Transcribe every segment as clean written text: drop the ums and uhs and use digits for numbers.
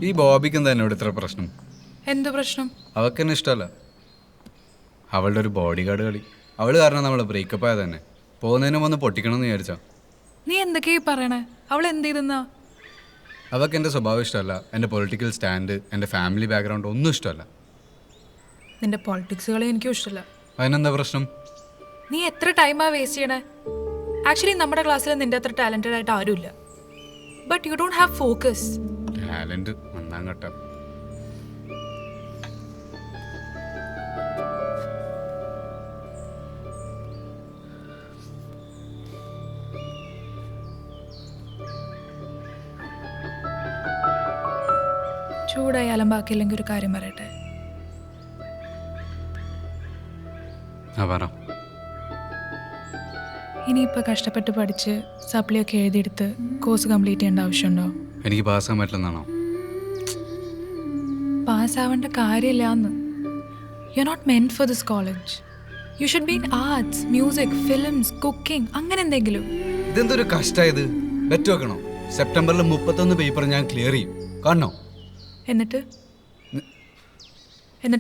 ഈ ബോബിക്ക് എന്താ എന്നോട് ഇത്ര പ്രശ്നം? എന്ത് പ്രശ്നം? അവൾക്ക് എന്നെ ഇഷ്ടമല്ല. അവളുടെ ഒരു ബോഡി ഗാർഡ് കളി. അവൾ കാരണം നമ്മൾ ബ്രേക്കപ്പ് ആയത് തന്നെ. പോകുന്നതിനും ഒന്ന് പൊട്ടിക്കണമെന്ന് വിചാരിച്ചാ. നീ എന്തൊക്കെയാ പറയണേ? അവൾ എന്ത് ചെയ്തെന്നാ? അവൾക്ക് എൻ്റെ സ്വഭാവം ഇഷ്ടമല്ല, എൻ്റെ പൊളിറ്റിക്കൽ സ്റ്റാൻഡ്, എൻ്റെ ഫാമിലി ബാക്ക്ഗ്രൗണ്ട് ഒന്നും ഇഷ്ടമല്ല. നിന്റെ പൊളിറ്റിക്സുകളെ എനിക്കും ഇഷ്ടമല്ല. അതിനെന്താ പ്രശ്നം? നീ എത്ര ടൈമാ വേസ്റ്റ് ചെയ്യണേ? ആക്ച്വലി നമ്മുടെ ക്ലാസ്സിൽ നിന്റെ അത്ര ടാലന്റഡ് ആയിട്ട് ആരുമില്ല. But you don't have focus. Talent ഒന്നാം ഘട്ടം. ചൂടായാലും ബാക്കിയില്ലെങ്കിൽ ഒരു കാര്യം പറയട്ടെ. ഇനിയിപ്പോൾ കഷ്ടപ്പെട്ട് പഠിച്ച് സപ്ലിയൊക്കെ എഴുതിയെടുത്ത് കോഴ്സ് കംപ്ലീറ്റ് ചെയ്യേണ്ട ആവശ്യമുണ്ടോ? എനിക്ക് പാസ്സാൻ പറ്റില്ലെന്നാണോ? പാസ്സാവേണ്ട കാര്യമില്ലാന്ന്. You are not meant for this college. You should be in arts, music, films, cooking, അങ്ങനെ എന്തെങ്കിലും. ഇതെന്തൊരു കഷ്ടമായത്. ബെറ്റ് വെക്കണോ? സെപ്റ്റംബറിൽ 31 പേപ്പർ ഞാൻ ക്ലിയർ ചെയ്യും. കാണണോ? എന്നിട്ട്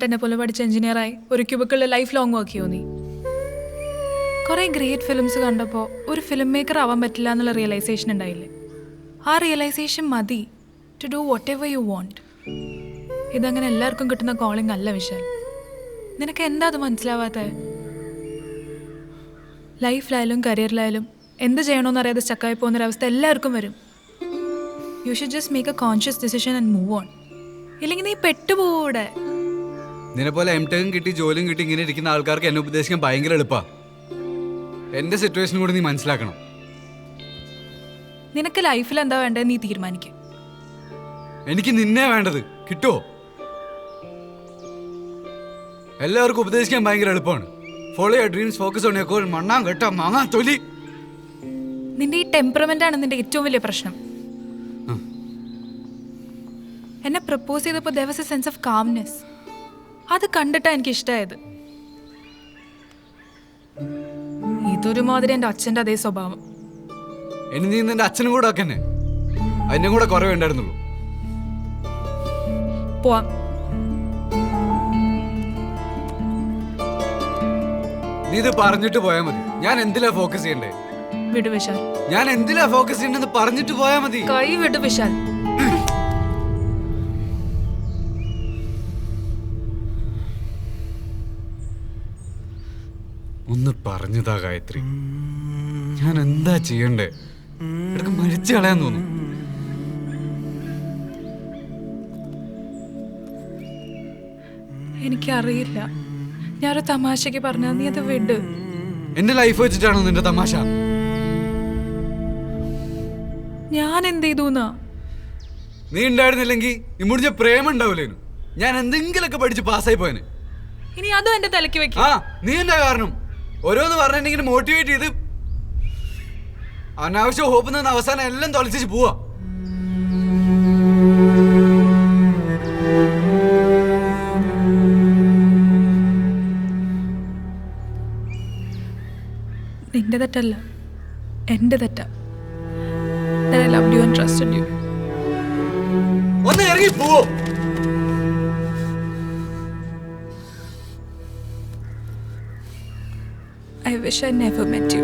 എന്നെ പോലെ പഠിച്ച എഞ്ചിനീയറായി ഒരു ക്യൂബിക്കിളിൽ ലൈഫ് ലോങ് വർക്ക് ചെയ്യോ നീ? കുറേ ഗ്രേറ്റ് ഫിലിംസ് കണ്ടപ്പോൾ ഒരു ഫിലിം മേക്കർ ആവാൻ പറ്റില്ല എന്നുള്ള റിയലൈസേഷൻ ഉണ്ടായില്ലേ? ആ റിയലൈസേഷൻ മതി to do whatever you want. ഇതങ്ങനെ എല്ലാവർക്കും കിട്ടുന്ന കോളിംഗ് അല്ല വിശാൽ. നിനക്ക് എന്താ അത് മനസ്സിലാവാത്തത്? ലൈഫിലായാലും കരിയറിലായാലും എന്ത് ചെയ്യണമെന്ന് അറിയാതെ സ്റ്റക്കായി പോകുന്നൊരവസ്ഥ എല്ലാവർക്കും വരും. You should just make A conscious decision and move on. ഇല്ലെങ്കിൽ നീ പെട്ടുപോകൂടെ. നിന്നെപ്പോലെ എംടെക്കും കിട്ടി ജോലിയും കിട്ടി ഇങ്ങനെ ഇരിക്കുന്ന ആൾക്കാർക്ക് എന്നെ ഉപദേശിക്കാൻ ഭയങ്കര എളുപ്പാ. എന്റെ സിറ്റുവേഷൻ കൂടി നീ മനസ്സിലാക്കണം. നിനക്ക് ലൈഫിൽ എന്താ വേണ്ടത് നീ തീരുമാനിക്കും. എനിക്ക് നിന്നെ വേണ്ടത്. കിട്ടുമോ? എല്ലാവർക്കും ഉപദേശിക്കാൻ ഭയങ്കര എളുപ്പമാണ്. Follow your dreams, focus on your goal. മണ്ണാൻ കേട്ടാ മാങ്ങാ തൊലി. നിന്റെ ഈ ടെമ്പറമെന്റ് ആണ് നിന്റെ ഏറ്റവും വലിയ പ്രശ്നം. എന്നെ പ്രപ്പോസ് ചെയ്തപ്പോൾ there was a sense of calmness. അത് കണ്ടിട്ടാ എനിക്ക് ഇഷ്ടമായത്. ഇതൊരു മാതിരി എൻ്റെ അച്ഛൻ്റെ അതേ സ്വഭാവം. ഇനി നീ നിന്റെ അച്ഛനും കൂടെ ഒക്കെ തന്നെ. അതിന്റെ കൂടെ കുറവേ ഉണ്ടായിരുന്നുള്ളൂ. പോവാം. നീ ഇത് പറഞ്ഞിട്ട് പോയാ മതി. ഞാൻ എന്തിലാ ഫോക്കസ് ചെയ്യണ്ടേ? വിട് വിശാൽ. ഞാൻ എന്തിലാ ഫോക്കസ് ചെയ്യണ്ടെന്ന് പറഞ്ഞിട്ട് പോയാ മതി. കൈ വിട് വിശാൽ. ഒന്ന് പറഞ്ഞതാ ഗായത്രി. ഞാൻ എന്താ ചെയ്യണ്ടേ? ഇടക്ക് മരിച്ചു കളയാൻ തോന്നും. എനിക്കറിയില്ല. ഞാനൊരു തമാശക്ക് പറഞ്ഞ നീ അത് വിട്. എന്റെ ലൈഫ് വെച്ചിട്ടാണോ നിന്റെ തമാശ? ഞാൻ എന്ത് ചെയ്തു? നീ ഉണ്ടായിരുന്നില്ലെങ്കിൽ ഇമ്മുടിച്ച പ്രേമം ഉണ്ടാവില്ലേനു. ഞാൻ എന്തെങ്കിലൊക്കെ പഠിച്ച് പാസ്സായി പോയന്. ഇനി അതും എന്റെ തലയ്ക്ക് വെക്കും. ആ, നീ എന്താ കാരണം? ഓരോന്ന് പറഞ്ഞിങ്ങനെ മോട്ടിവേറ്റ് ചെയ്ത് അനാവശ്യ ഹോപ്പ് നിന്ന് അവസാനം എല്ലാം തൊലച്ചു പോവാ. നിന്റെ തെറ്റല്ല, എന്റെ തെറ്റാ. I loved you and trusted you. ഒന്ന് ഇറങ്ങി പോവോ? I wish I never met you.